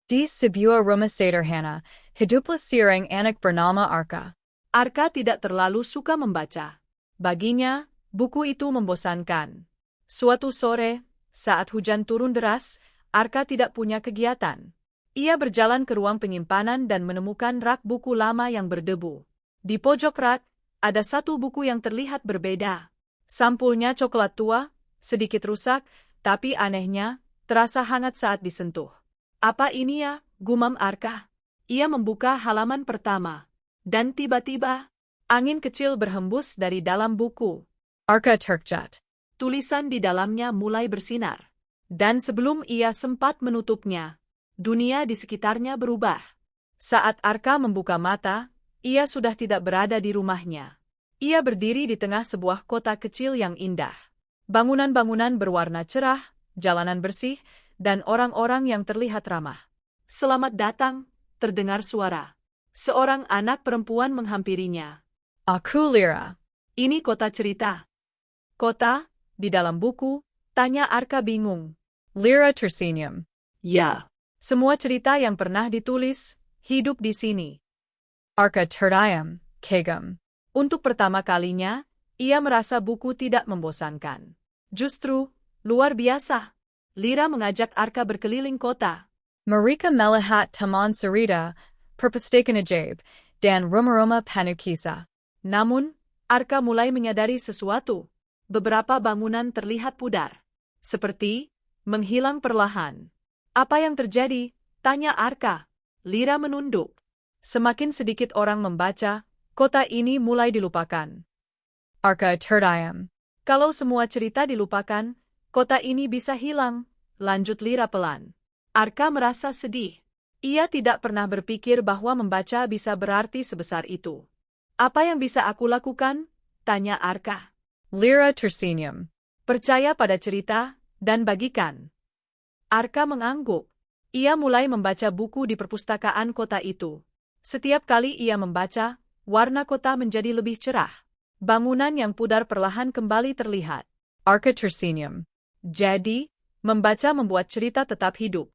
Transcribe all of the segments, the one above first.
Di sebuah rumah sederhana, hiduplah seorang anak bernama Arka. Arka tidak terlalu suka membaca. Baginya, buku itu membosankan. Suatu sore, saat hujan turun deras, Arka tidak punya kegiatan. Ia berjalan ke ruang penyimpanan dan menemukan rak buku lama yang berdebu. Di pojok rak, ada satu buku yang terlihat berbeda. Sampulnya coklat tua, sedikit rusak, tapi anehnya, terasa hangat saat disentuh. Apa ini ya? Gumam Arka. Ia membuka halaman pertama. Dan tiba-tiba, angin kecil berhembus dari dalam buku. Arka terkejut. Tulisan di dalamnya mulai bersinar. Dan sebelum ia sempat menutupnya, dunia di sekitarnya berubah. Saat Arka membuka mata, ia sudah tidak berada di rumahnya. Ia berdiri di tengah sebuah kota kecil yang indah. Bangunan-bangunan berwarna cerah, jalanan bersih, dan orang-orang yang terlihat ramah. Selamat datang, terdengar suara. Seorang anak perempuan menghampirinya. Aku Lira. Ini kota cerita. Kota, di dalam buku, tanya Arka bingung. Lira tersenyum. Ya. Semua cerita yang pernah ditulis, hidup di sini. Arka terdiam, kagum. Untuk pertama kalinya, ia merasa buku tidak membosankan. Justru, luar biasa. Lira mengajak Arka berkeliling kota. Mereka melihat taman cerita, perpustakaan ajaib, dan rumah-rumah panukisa. Namun, Arka mulai menyadari sesuatu. Beberapa bangunan terlihat pudar. Seperti menghilang perlahan. Apa yang terjadi? Tanya Arka. Lira menunduk. Semakin sedikit orang membaca, kota ini mulai dilupakan. Arka terdiam. Kalau semua cerita dilupakan, kota ini bisa hilang, lanjut Lira pelan. Arka merasa sedih. Ia tidak pernah berpikir bahwa membaca bisa berarti sebesar itu. Apa yang bisa aku lakukan? Tanya Arka. Lira tersenyum. Percaya pada cerita, dan bagikan. Arka mengangguk. Ia mulai membaca buku di perpustakaan kota itu. Setiap kali ia membaca, warna kota menjadi lebih cerah. Bangunan yang pudar perlahan kembali terlihat. Arka tersenyum. Jadi, membaca membuat cerita tetap hidup.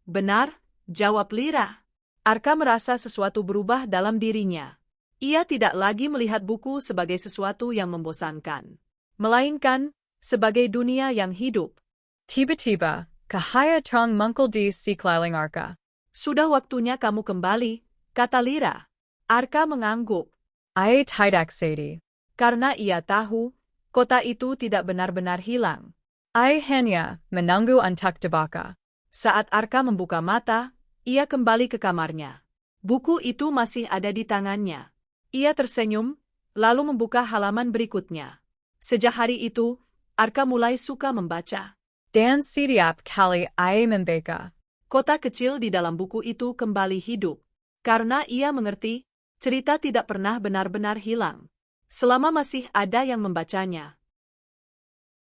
Benar, jawab Lira. Arka merasa sesuatu berubah dalam dirinya. Ia tidak lagi melihat buku sebagai sesuatu yang membosankan, melainkan sebagai dunia yang hidup. Tiba-tiba, cahaya terang muncul di sekeliling Arka. Sudah waktunya kamu kembali, kata Lira. Arka mengangguk. Ia tidak sedih. Karena ia tahu, kota itu tidak benar-benar hilang. Ia hanya menunggu untuk dibaka. Saat Arka membuka mata, ia kembali ke kamarnya. Buku itu masih ada di tangannya. Ia tersenyum, lalu membuka halaman berikutnya. Sejak hari itu, Arka mulai suka membaca. Dan setiap kali ia membaca, kota kecil di dalam buku itu kembali hidup. Karena ia mengerti, cerita tidak pernah benar-benar hilang. Selama masih ada yang membacanya.